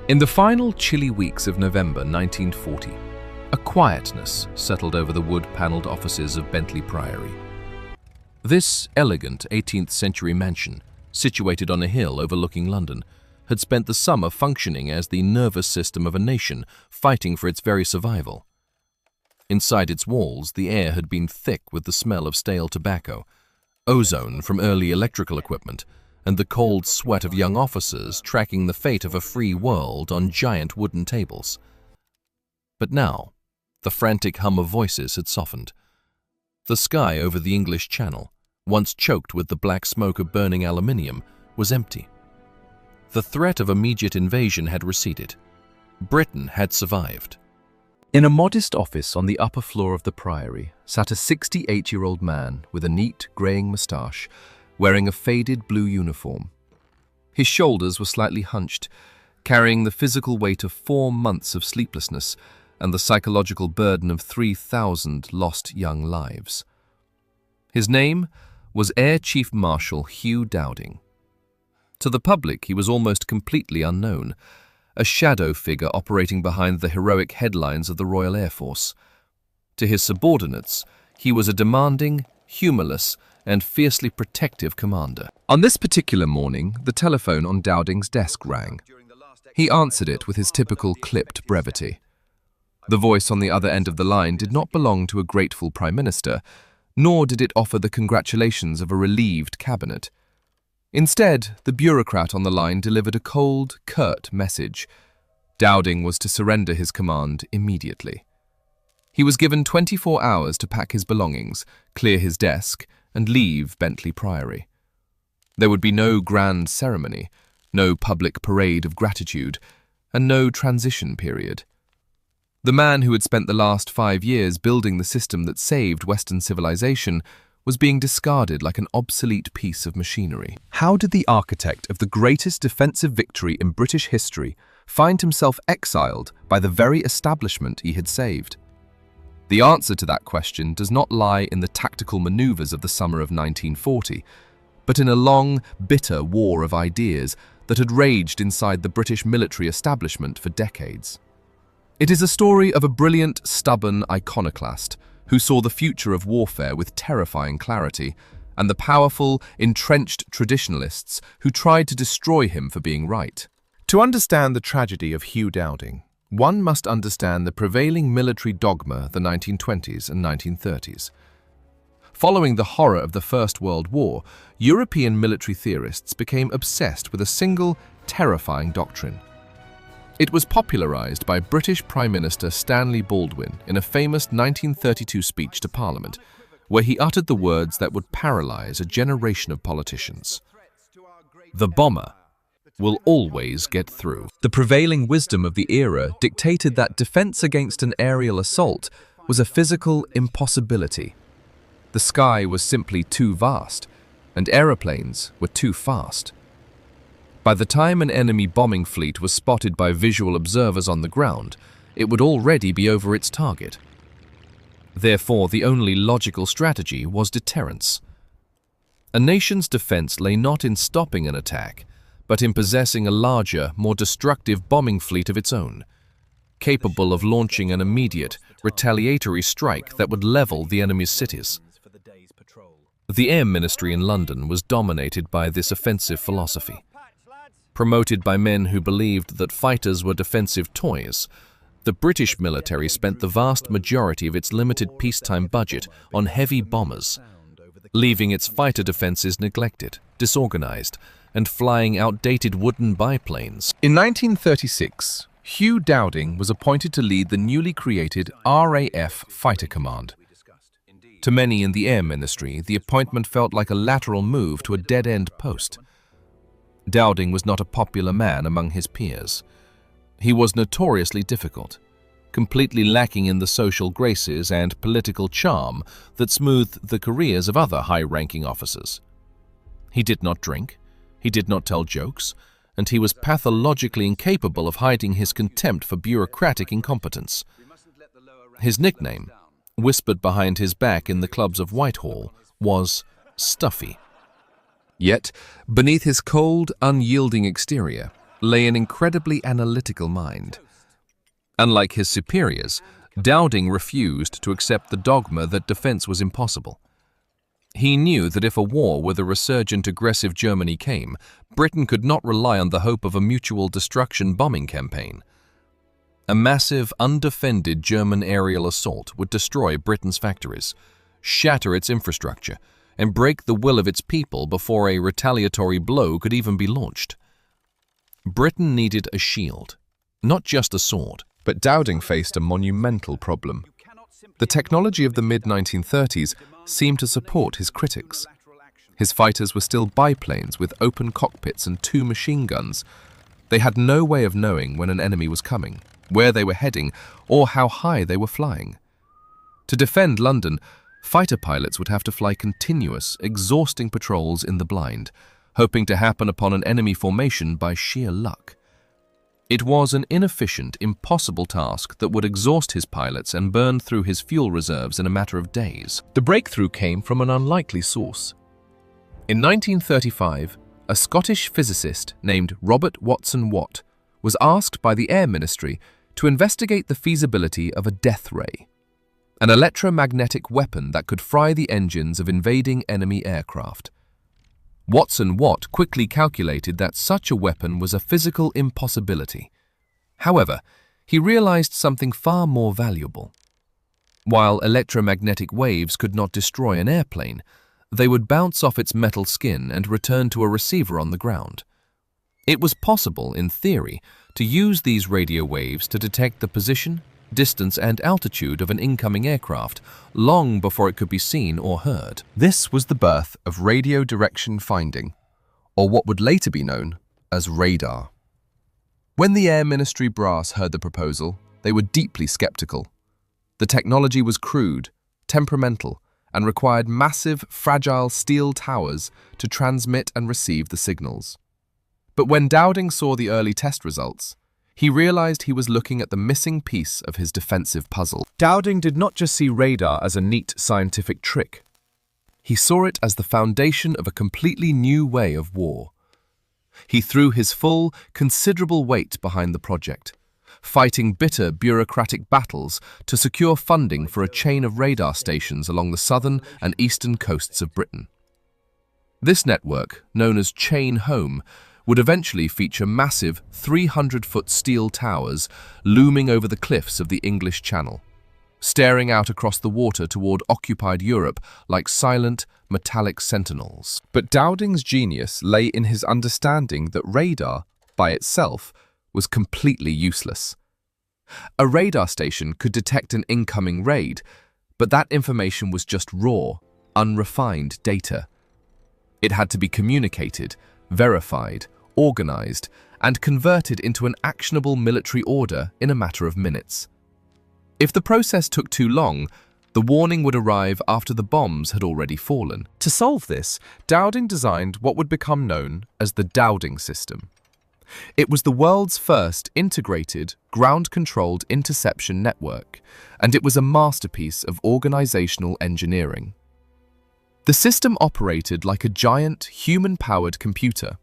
In the final chilly weeks of November 1940, a quietness settled over the wood-panelled offices of Bentley Priory. This elegant 18th-century mansion, situated on a hill overlooking London, had spent the summer functioning as the nervous system of a nation fighting for its very survival. Inside its walls, the air had been thick with the smell of stale tobacco, ozone from early electrical equipment, and the cold sweat of young officers tracking the fate of a free world on giant wooden tables. But now, the frantic hum of voices had softened. The sky over the English Channel, once choked with the black smoke of burning aluminium, was empty. The threat of immediate invasion had receded. Britain had survived. In a modest office on the upper floor of the Priory sat a 68-year-old man with a neat, greying moustache, wearing a faded blue uniform. His shoulders were slightly hunched, carrying the physical weight of 4 months of sleeplessness and the psychological burden of 3,000 lost young lives. His name was Air Chief Marshal Hugh Dowding. To the public, he was almost completely unknown, a shadow figure operating behind the heroic headlines of the Royal Air Force. To his subordinates, he was a demanding, humorless, and fiercely protective commander. On this particular morning, the telephone on Dowding's desk rang. He answered it with his typical clipped brevity. The voice on the other end of the line did not belong to a grateful Prime Minister, nor did it offer the congratulations of a relieved cabinet. Instead, the bureaucrat on the line delivered a cold, curt message. Dowding was to surrender his command immediately. He was given 24 hours to pack his belongings, clear his desk, and leave Bentley Priory. There would be no grand ceremony, no public parade of gratitude, and no transition period. The man who had spent the last 5 years building the system that saved Western civilization was being discarded like an obsolete piece of machinery. How did the architect of the greatest defensive victory in British history find himself exiled by the very establishment he had saved? The answer to that question does not lie in the tactical maneuvers of the summer of 1940, but in a long, bitter war of ideas that had raged inside the British military establishment for decades. It is a story of a brilliant, stubborn iconoclast who saw the future of warfare with terrifying clarity, and the powerful, entrenched traditionalists who tried to destroy him for being right. To understand the tragedy of Hugh Dowding, one must understand the prevailing military dogma of the 1920s and 1930s. Following the horror of the First World War, European military theorists became obsessed with a single, terrifying doctrine. It was popularized by British Prime Minister Stanley Baldwin in a famous 1932 speech to Parliament, where he uttered the words that would paralyze a generation of politicians. The bomber will always get through. The prevailing wisdom of the era dictated that defense against an aerial assault was a physical impossibility. The sky was simply too vast, and aeroplanes were too fast. By the time an enemy bombing fleet was spotted by visual observers on the ground, it would already be over its target. Therefore, the only logical strategy was deterrence. A nation's defense lay not in stopping an attack, but in possessing a larger, more destructive bombing fleet of its own, capable of launching an immediate, retaliatory strike that would level the enemy's cities. The Air Ministry in London was dominated by this offensive philosophy. Promoted by men who believed that fighters were defensive toys, the British military spent the vast majority of its limited peacetime budget on heavy bombers, leaving its fighter defenses neglected, disorganized, and flying outdated wooden biplanes. In 1936, Hugh Dowding was appointed to lead the newly created RAF Fighter Command. To many in the Air Ministry, the appointment felt like a lateral move to a dead-end post. Dowding was not a popular man among his peers. He was notoriously difficult, completely lacking in the social graces and political charm that smoothed the careers of other high-ranking officers. He did not drink, he did not tell jokes, and he was pathologically incapable of hiding his contempt for bureaucratic incompetence. His nickname, whispered behind his back in the clubs of Whitehall, was Stuffy. Yet, beneath his cold, unyielding exterior, lay an incredibly analytical mind. Unlike his superiors, Dowding refused to accept the dogma that defense was impossible. He knew that if a war with a resurgent aggressive Germany came, Britain could not rely on the hope of a mutual destruction bombing campaign. A massive, undefended German aerial assault would destroy Britain's factories, shatter its infrastructure, and break the will of its people before a retaliatory blow could even be launched. Britain needed a shield, not just a sword. But Dowding faced a monumental problem. The technology of the mid-1930s seemed to support his critics. His fighters were still biplanes with open cockpits and 2 machine guns. They had no way of knowing when an enemy was coming, where they were heading, or how high they were flying. To defend London, fighter pilots would have to fly continuous, exhausting patrols in the blind, hoping to happen upon an enemy formation by sheer luck. It was an inefficient, impossible task that would exhaust his pilots and burn through his fuel reserves in a matter of days. The breakthrough came from an unlikely source. In 1935, a Scottish physicist named Robert Watson Watt was asked by the Air Ministry to investigate the feasibility of a death ray, an electromagnetic weapon that could fry the engines of invading enemy aircraft. Watson Watt quickly calculated that such a weapon was a physical impossibility. However, he realized something far more valuable. While electromagnetic waves could not destroy an airplane, they would bounce off its metal skin and return to a receiver on the ground. It was possible, in theory, to use these radio waves to detect the position, distance, and altitude of an incoming aircraft long before it could be seen or heard. This was the birth of radio direction finding, or what would later be known as radar. When the Air Ministry brass heard the proposal, they were deeply skeptical. The technology was crude, temperamental, and required massive, fragile steel towers to transmit and receive the signals. But when Dowding saw the early test results, he realized he was looking at the missing piece of his defensive puzzle. Dowding did not just see radar as a neat scientific trick. He saw it as the foundation of a completely new way of war. He threw his full, considerable weight behind the project, fighting bitter bureaucratic battles to secure funding for a chain of radar stations along the southern and eastern coasts of Britain. This network, known as Chain Home, would eventually feature massive 300-foot steel towers looming over the cliffs of the English Channel, staring out across the water toward occupied Europe like silent, metallic sentinels. But Dowding's genius lay in his understanding that radar, by itself, was completely useless. A radar station could detect an incoming raid, but that information was just raw, unrefined data. It had to be communicated, verified, organized, and converted into an actionable military order in a matter of minutes. If the process took too long, the warning would arrive after the bombs had already fallen. To solve this, Dowding designed what would become known as the Dowding System. It was the world's first integrated, ground-controlled interception network, and it was a masterpiece of organizational engineering. The system operated like a giant, human-powered computer.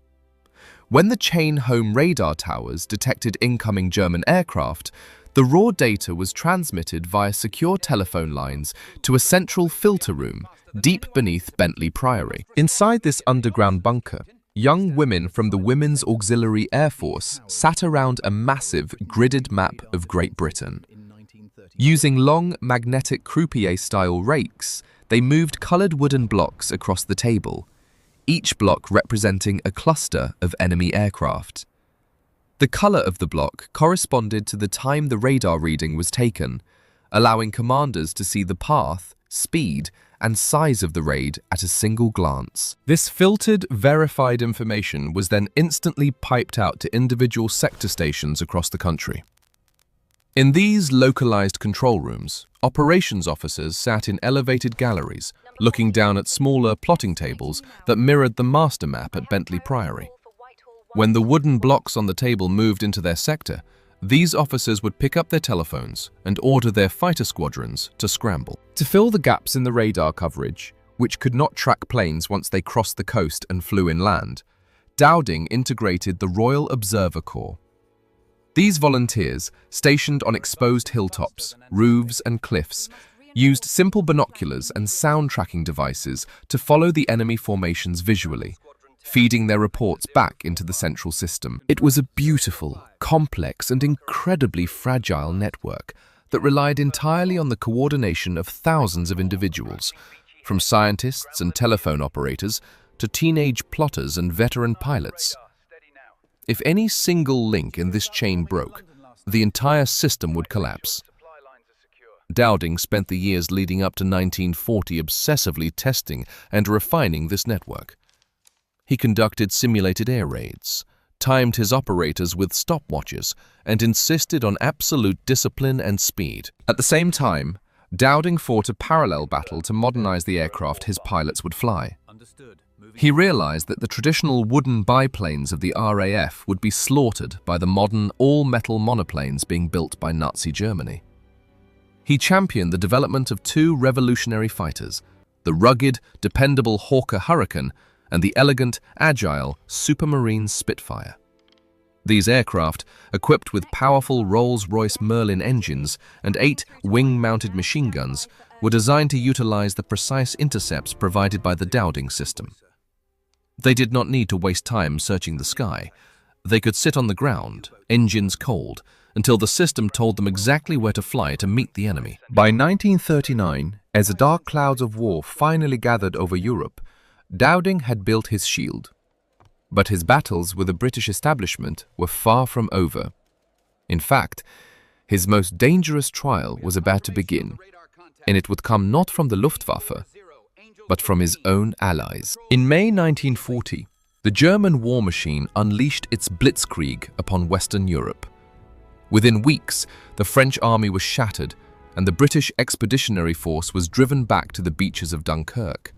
When the Chain Home radar towers detected incoming German aircraft, the raw data was transmitted via secure telephone lines to a central filter room deep beneath Bentley Priory. Inside this underground bunker, young women from the Women's Auxiliary Air Force sat around a massive gridded map of Great Britain. Using long magnetic croupier-style rakes, they moved coloured wooden blocks across the table, each block representing a cluster of enemy aircraft. The colour of the block corresponded to the time the radar reading was taken, allowing commanders to see the path, speed, and size of the raid at a single glance. This filtered, verified information was then instantly piped out to individual sector stations across the country. In these localized control rooms, operations officers sat in elevated galleries, looking down at smaller plotting tables that mirrored the master map at Bentley Priory. When the wooden blocks on the table moved into their sector, these officers would pick up their telephones and order their fighter squadrons to scramble. To fill the gaps in the radar coverage, which could not track planes once they crossed the coast and flew inland, Dowding integrated the Royal Observer Corps. These volunteers, stationed on exposed hilltops, roofs and cliffs, used simple binoculars and sound tracking devices to follow the enemy formations visually, feeding their reports back into the central system. It was a beautiful, complex and incredibly fragile network that relied entirely on the coordination of thousands of individuals, from scientists and telephone operators to teenage plotters and veteran pilots. If any single link in this chain broke, the entire system would collapse. Dowding spent the years leading up to 1940 obsessively testing and refining this network. He conducted simulated air raids, timed his operators with stopwatches, and insisted on absolute discipline and speed. At the same time, Dowding fought a parallel battle to modernize the aircraft his pilots would fly. He realized that the traditional wooden biplanes of the RAF would be slaughtered by the modern all-metal monoplanes being built by Nazi Germany. He championed the development of two revolutionary fighters, the rugged, dependable Hawker Hurricane and the elegant, agile Supermarine Spitfire. These aircraft, equipped with powerful Rolls-Royce Merlin engines and 8 wing-mounted machine guns, were designed to utilize the precise intercepts provided by the Dowding System. They did not need to waste time searching the sky. They could sit on the ground, engines cold, until the system told them exactly where to fly to meet the enemy. By 1939, as the dark clouds of war finally gathered over Europe, Dowding had built his shield. But his battles with the British establishment were far from over. In fact, his most dangerous trial was about to begin, and it would come not from the Luftwaffe, but from his own allies. In May 1940, the German war machine unleashed its blitzkrieg upon Western Europe. Within weeks, the French army was shattered, and the British expeditionary force was driven back to the beaches of Dunkirk.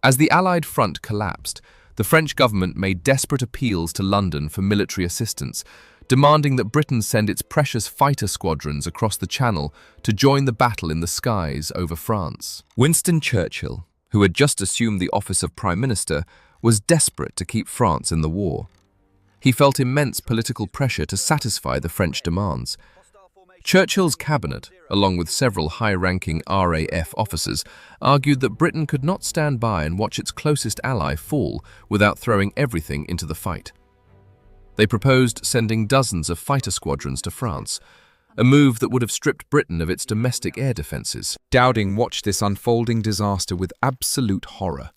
As the Allied front collapsed, the French government made desperate appeals to London for military assistance, demanding that Britain send its precious fighter squadrons across the Channel to join the battle in the skies over France. Winston Churchill, who had just assumed the office of Prime Minister, was desperate to keep France in the war. He felt immense political pressure to satisfy the French demands. Churchill's cabinet, along with several high-ranking RAF officers, argued that Britain could not stand by and watch its closest ally fall without throwing everything into the fight. They proposed sending dozens of fighter squadrons to France, a move that would have stripped Britain of its domestic air defences. Dowding watched this unfolding disaster with absolute horror.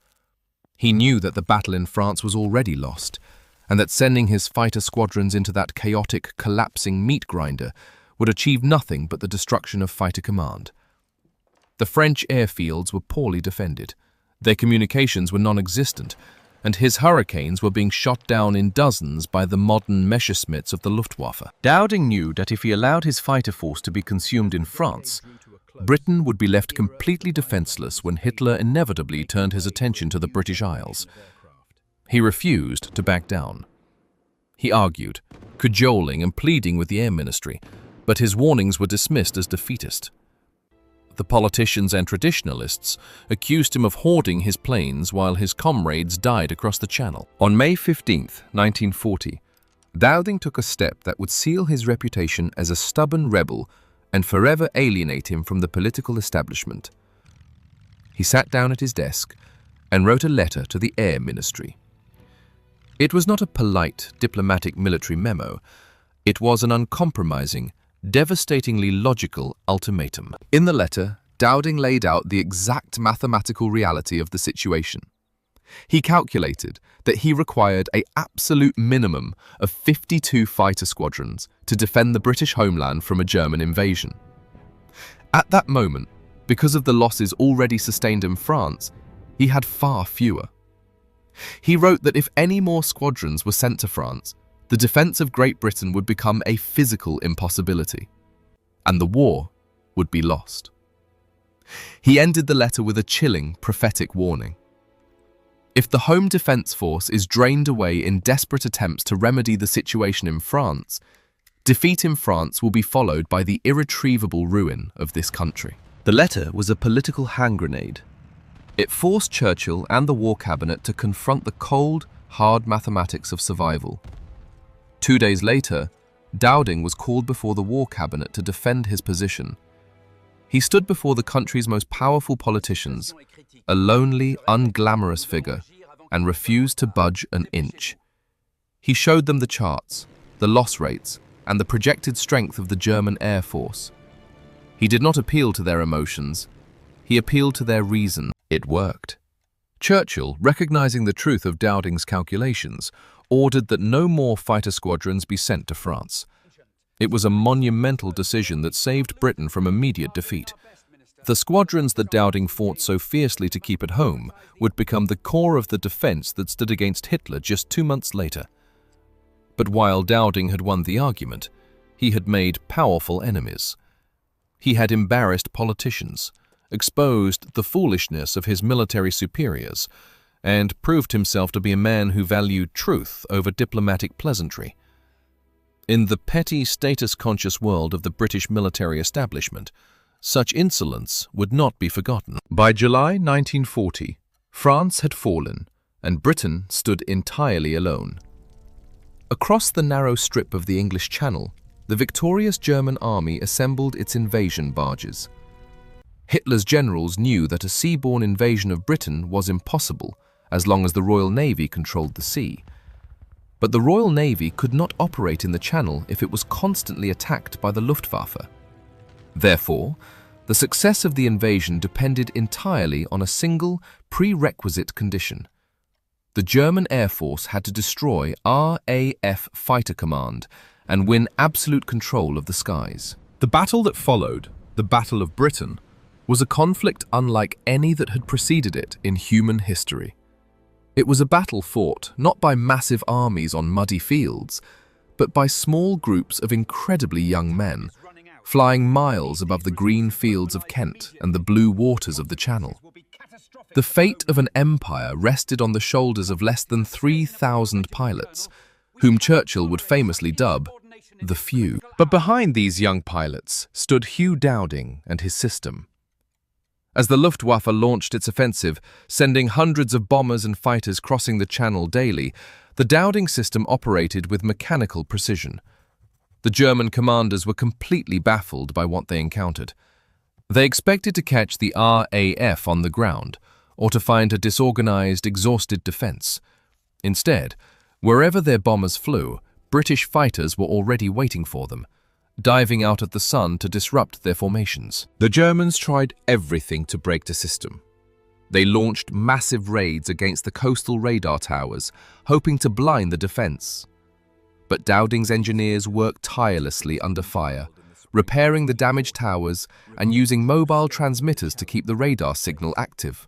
He knew that the battle in France was already lost, and that sending his fighter squadrons into that chaotic, collapsing meat grinder would achieve nothing but the destruction of fighter command. The French airfields were poorly defended, their communications were non-existent, and his Hurricanes were being shot down in dozens by the modern Messerschmitts of the Luftwaffe. Dowding knew that if he allowed his fighter force to be consumed in France, Britain would be left completely defenseless when Hitler inevitably turned his attention to the British Isles. He refused to back down. He argued, cajoling and pleading with the Air Ministry, but his warnings were dismissed as defeatist. The politicians and traditionalists accused him of hoarding his planes while his comrades died across the Channel. On May 15, 1940, Dowding took a step that would seal his reputation as a stubborn rebel and forever alienate him from the political establishment. He sat down at his desk and wrote a letter to the Air Ministry. It was not a polite, diplomatic military memo. It was an uncompromising, devastatingly logical ultimatum. In the letter, Dowding laid out the exact mathematical reality of the situation. He calculated that he required an absolute minimum of 52 fighter squadrons to defend the British homeland from a German invasion. At that moment, because of the losses already sustained in France, he had far fewer. He wrote that if any more squadrons were sent to France, the defense of Great Britain would become a physical impossibility, and the war would be lost. He ended the letter with a chilling, prophetic warning. If the Home Defence Force is drained away in desperate attempts to remedy the situation in France, defeat in France will be followed by the irretrievable ruin of this country. The letter was a political hand grenade. It forced Churchill and the War Cabinet to confront the cold, hard mathematics of survival. 2 days later, Dowding was called before the War Cabinet to defend his position. He stood before the country's most powerful politicians, a lonely, unglamorous figure, and refused to budge an inch. He showed them the charts, the loss rates, and the projected strength of the German Air Force. He did not appeal to their emotions. He appealed to their reason. It worked. Churchill, recognizing the truth of Dowding's calculations, ordered that no more fighter squadrons be sent to France. It was a monumental decision that saved Britain from immediate defeat. The squadrons that Dowding fought so fiercely to keep at home would become the core of the defense that stood against Hitler just 2 months later. But while Dowding had won the argument, he had made powerful enemies. He had embarrassed politicians, exposed the foolishness of his military superiors, and proved himself to be a man who valued truth over diplomatic pleasantry. In the petty, status-conscious world of the British military establishment, such insolence would not be forgotten. By July 1940, France had fallen, and Britain stood entirely alone. Across the narrow strip of the English Channel, the victorious German army assembled its invasion barges. Hitler's generals knew that a seaborne invasion of Britain was impossible as long as the Royal Navy controlled the sea. But the Royal Navy could not operate in the Channel if it was constantly attacked by the Luftwaffe. Therefore, the success of the invasion depended entirely on a single prerequisite condition. The German Air Force had to destroy RAF Fighter Command and win absolute control of the skies. The battle that followed, the Battle of Britain, was a conflict unlike any that had preceded it in human history. It was a battle fought not by massive armies on muddy fields, but by small groups of incredibly young men, flying miles above the green fields of Kent and the blue waters of the Channel. The fate of an empire rested on the shoulders of less than 3,000 pilots, whom Churchill would famously dub the Few. But behind these young pilots stood Hugh Dowding and his system. As the Luftwaffe launched its offensive, sending hundreds of bombers and fighters crossing the Channel daily, the Dowding system operated with mechanical precision. The German commanders were completely baffled by what they encountered. They expected to catch the RAF on the ground, or to find a disorganized, exhausted defense. Instead, wherever their bombers flew, British fighters were already waiting for them, diving out at the sun to disrupt their formations. The Germans tried everything to break the system. They launched massive raids against the coastal radar towers, hoping to blind the defense. But Dowding's engineers worked tirelessly under fire, repairing the damaged towers and using mobile transmitters to keep the radar signal active.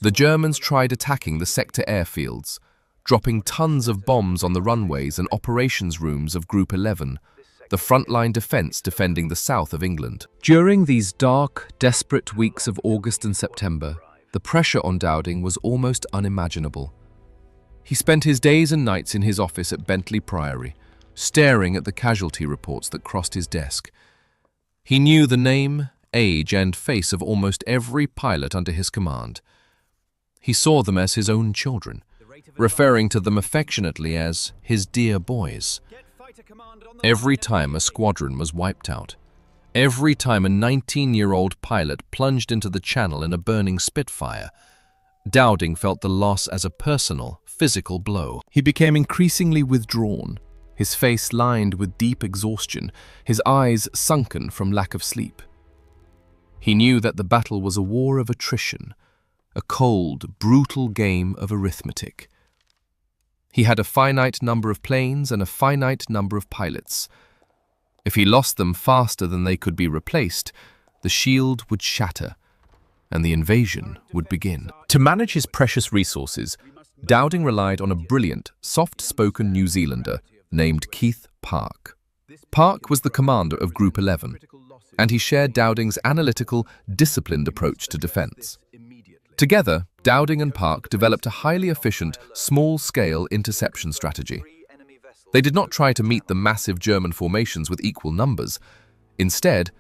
The Germans tried attacking the sector airfields, dropping tons of bombs on the runways and operations rooms of Group 11, the frontline defense defending the south of England. During these dark, desperate weeks of August and September, the pressure on Dowding was almost unimaginable. He spent his days and nights in his office at Bentley Priory, staring at the casualty reports that crossed his desk. He knew the name, age, and face of almost every pilot under his command. He saw them as his own children, referring to them affectionately as his dear boys. Every time a squadron was wiped out, every time a 19-year-old pilot plunged into the Channel in a burning Spitfire, Dowding felt the loss as a personal, physical blow. He became increasingly withdrawn, his face lined with deep exhaustion, his eyes sunken from lack of sleep. He knew that the battle was a war of attrition, a cold, brutal game of arithmetic. He had a finite number of planes and a finite number of pilots. If he lost them faster than they could be replaced, the shield would shatter, and the invasion would begin. To manage his precious resources, Dowding relied on a brilliant, soft-spoken New Zealander named Keith Park. Park was the commander of Group 11, and he shared Dowding's analytical, disciplined approach to defense. Together, Dowding and Park developed a highly efficient, small-scale interception strategy. They did not try to meet the massive German formations with equal numbers. Instead,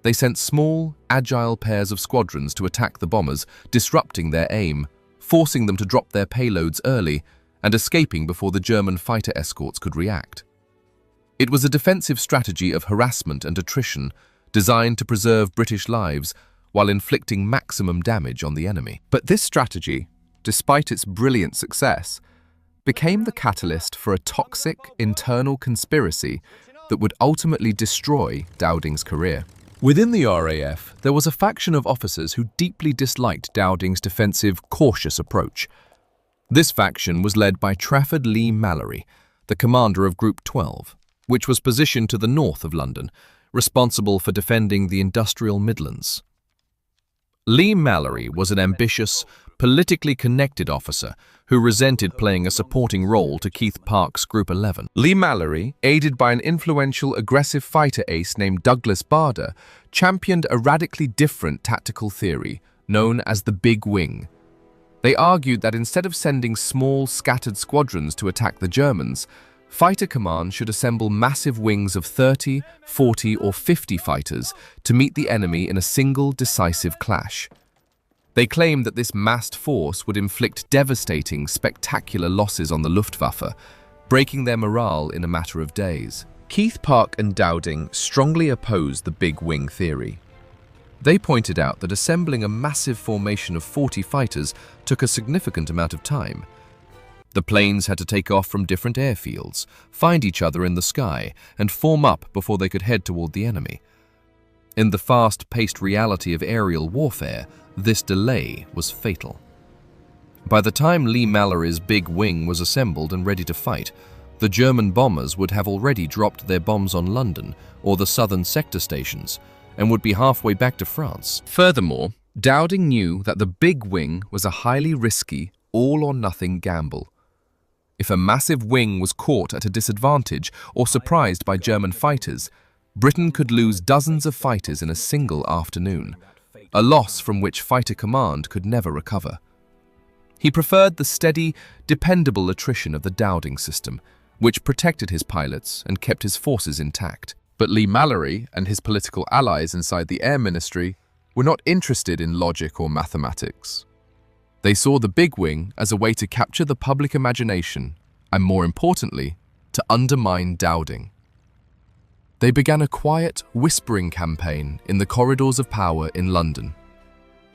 they sent small, agile pairs of squadrons to attack the bombers, disrupting their aim, forcing them to drop their payloads early, and escaping before the German fighter escorts could react. It was a defensive strategy of harassment and attrition designed to preserve British lives while inflicting maximum damage on the enemy. But this strategy, despite its brilliant success, became the catalyst for a toxic internal conspiracy that would ultimately destroy Dowding's career. Within the RAF, there was a faction of officers who deeply disliked Dowding's defensive, cautious approach. This faction was led by Trafford Lee-Mallory, the commander of Group 12, which was positioned to the north of London, responsible for defending the industrial Midlands. Leigh-Mallory was an ambitious, politically connected officer who resented playing a supporting role to Keith Park's Group 11. Leigh-Mallory, aided by an influential, aggressive fighter ace named Douglas Bader, championed a radically different tactical theory known as the Big Wing. They argued that instead of sending small, scattered squadrons to attack the Germans, Fighter Command should assemble massive wings of 30, 40, or 50 fighters to meet the enemy in a single, decisive clash. They claimed that this massed force would inflict devastating, spectacular losses on the Luftwaffe, breaking their morale in a matter of days. Keith Park and Dowding strongly opposed the Big Wing theory. They pointed out that assembling a massive formation of 40 fighters took a significant amount of time. The planes had to take off from different airfields, find each other in the sky, and form up before they could head toward the enemy. In the fast-paced reality of aerial warfare, this delay was fatal. By the time Leigh-Mallory's Big Wing was assembled and ready to fight, the German bombers would have already dropped their bombs on London or the southern sector stations and would be halfway back to France. Furthermore, Dowding knew that the Big Wing was a highly risky, all-or-nothing gamble. If a massive wing was caught at a disadvantage or surprised by German fighters, Britain could lose dozens of fighters in a single afternoon, a loss from which Fighter Command could never recover. He preferred the steady, dependable attrition of the Dowding System, which protected his pilots and kept his forces intact. But Leigh-Mallory and his political allies inside the Air Ministry were not interested in logic or mathematics. They saw the Big Wing as a way to capture the public imagination and, more importantly, to undermine Dowding. They began a quiet, whispering campaign in the corridors of power in London.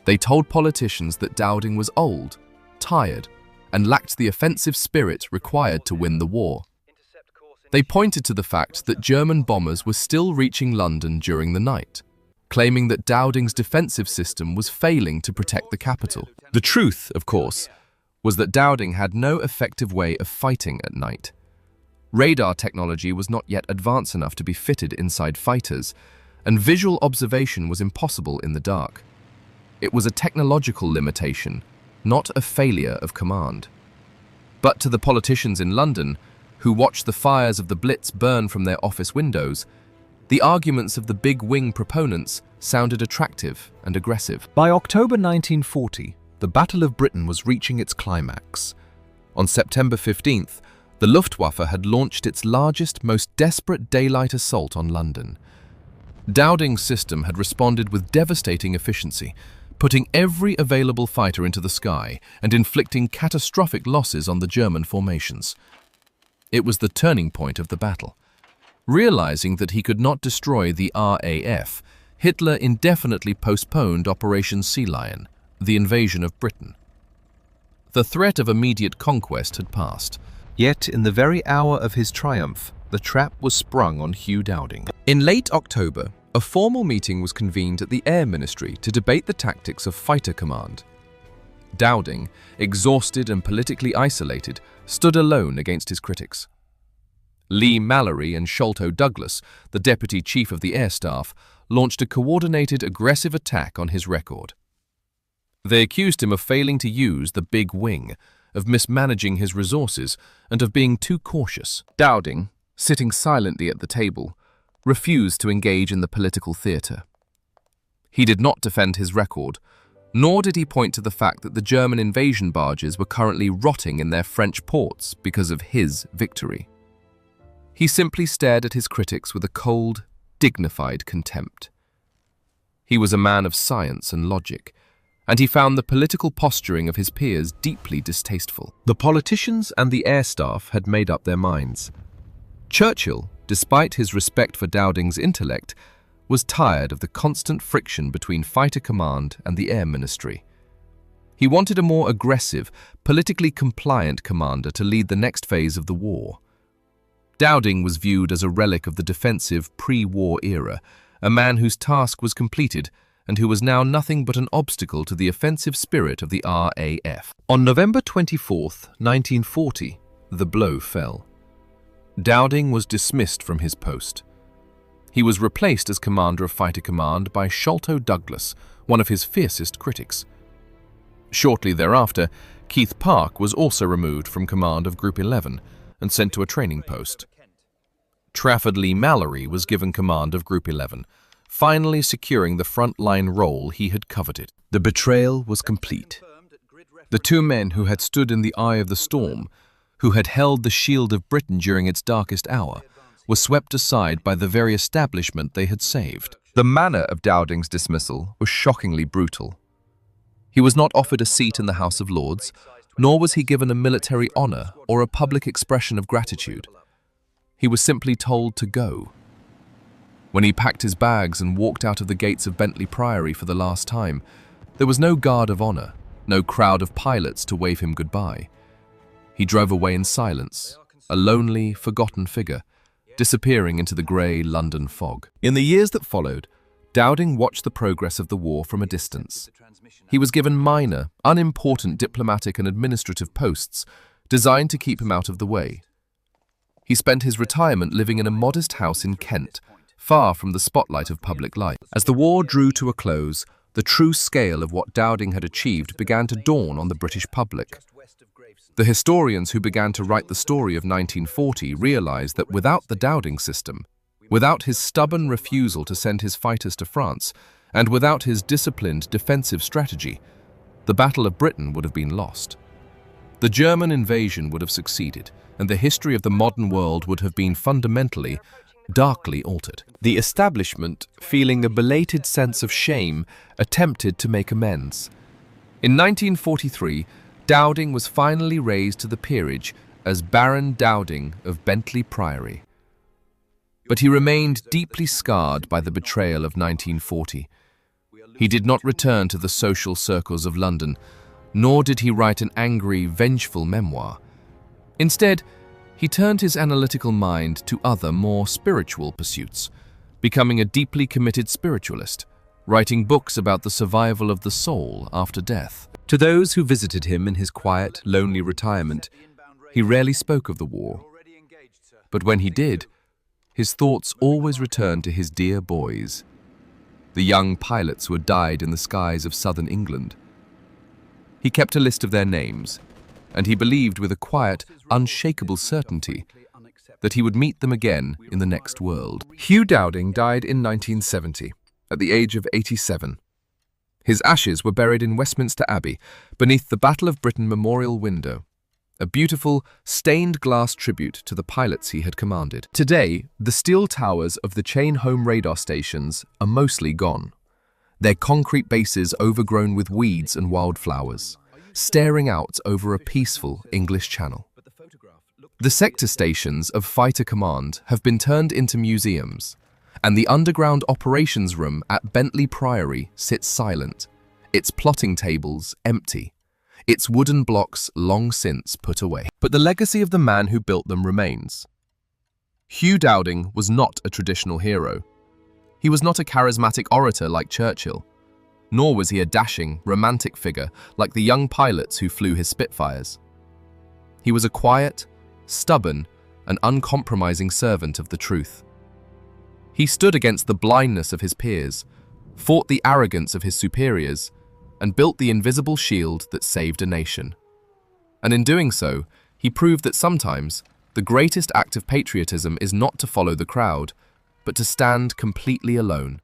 They told politicians that Dowding was old, tired, and lacked the offensive spirit required to win the war. They pointed to the fact that German bombers were still reaching London during the night, claiming that Dowding's defensive system was failing to protect the capital. The truth, of course, was that Dowding had no effective way of fighting at night. Radar technology was not yet advanced enough to be fitted inside fighters, and visual observation was impossible in the dark. It was a technological limitation, not a failure of command. But to the politicians in London, who watched the fires of the Blitz burn from their office windows, the arguments of the Big Wing proponents sounded attractive and aggressive. By October 1940, the Battle of Britain was reaching its climax. On September 15th, the Luftwaffe had launched its largest, most desperate daylight assault on London. Dowding's system had responded with devastating efficiency, putting every available fighter into the sky and inflicting catastrophic losses on the German formations. It was the turning point of the battle. Realizing that he could not destroy the RAF, Hitler indefinitely postponed Operation Sea Lion, the invasion of Britain. The threat of immediate conquest had passed. Yet, in the very hour of his triumph, the trap was sprung on Hugh Dowding. In late October, a formal meeting was convened at the Air Ministry to debate the tactics of Fighter Command. Dowding, exhausted and politically isolated, stood alone against his critics. Leigh-Mallory and Sholto Douglas, the Deputy Chief of the Air Staff, launched a coordinated, aggressive attack on his record. They accused him of failing to use the Big Wing, of mismanaging his resources, and of being too cautious. Dowding, sitting silently at the table, refused to engage in the political theatre. He did not defend his record, nor did he point to the fact that the German invasion barges were currently rotting in their French ports because of his victory. He simply stared at his critics with a cold, dignified contempt. He was a man of science and logic, and he found the political posturing of his peers deeply distasteful. The politicians and the air staff had made up their minds. Churchill, despite his respect for Dowding's intellect, was tired of the constant friction between Fighter Command and the Air Ministry. He wanted a more aggressive, politically compliant commander to lead the next phase of the war. Dowding was viewed as a relic of the defensive pre-war era, a man whose task was completed and who was now nothing but an obstacle to the offensive spirit of the RAF. On November 24, 1940, the blow fell. Dowding was dismissed from his post. He was replaced as commander of Fighter Command by Sholto Douglas, one of his fiercest critics. Shortly thereafter, Keith Park was also removed from command of Group 11 and sent to a training post. Trafford Lee-Mallory was given command of Group 11, finally securing the front-line role he had coveted. The betrayal was complete. The two men who had stood in the eye of the storm, who had held the shield of Britain during its darkest hour, were swept aside by the very establishment they had saved. The manner of Dowding's dismissal was shockingly brutal. He was not offered a seat in the House of Lords, nor was he given a military honour or a public expression of gratitude. He was simply told to go. When he packed his bags and walked out of the gates of Bentley Priory for the last time, there was no guard of honour, no crowd of pilots to wave him goodbye. He drove away in silence, a lonely, forgotten figure, disappearing into the grey London fog. In the years that followed, Dowding watched the progress of the war from a distance. He was given minor, unimportant diplomatic and administrative posts designed to keep him out of the way. He spent his retirement living in a modest house in Kent, far from the spotlight of public life. As the war drew to a close, the true scale of what Dowding had achieved began to dawn on the British public. The historians who began to write the story of 1940 realized that without the Dowding System, without his stubborn refusal to send his fighters to France, and without his disciplined defensive strategy, the Battle of Britain would have been lost. The German invasion would have succeeded, and the history of the modern world would have been fundamentally, darkly altered. The establishment, feeling a belated sense of shame, attempted to make amends. In 1943, Dowding was finally raised to the peerage as Baron Dowding of Bentley Priory. But he remained deeply scarred by the betrayal of 1940. He did not return to the social circles of London, nor did he write an angry, vengeful memoir. Instead, he turned his analytical mind to other, more spiritual pursuits, becoming a deeply committed spiritualist, writing books about the survival of the soul after death. To those who visited him in his quiet, lonely retirement, he rarely spoke of the war. But when he did, his thoughts always returned to his dear boys, the young pilots who had died in the skies of southern England. He kept a list of their names, and he believed with a quiet, unshakable certainty that he would meet them again in the next world. Hugh Dowding died in 1970, at the age of 87. His ashes were buried in Westminster Abbey, beneath the Battle of Britain memorial window, a beautiful, stained glass tribute to the pilots he had commanded. Today, the steel towers of the chain home radar stations are mostly gone, their concrete bases overgrown with weeds and wildflowers, staring out over a peaceful English Channel. The sector stations of Fighter Command have been turned into museums, and the underground operations room at Bentley Priory sits silent, its plotting tables empty, its wooden blocks long since put away. But the legacy of the man who built them remains. Hugh Dowding was not a traditional hero. He was not a charismatic orator like Churchill, nor was he a dashing, romantic figure like the young pilots who flew his Spitfires. He was a quiet, stubborn, and uncompromising servant of the truth. He stood against the blindness of his peers, fought the arrogance of his superiors, and built the invisible shield that saved a nation. And in doing so, he proved that sometimes the greatest act of patriotism is not to follow the crowd, but to stand completely alone.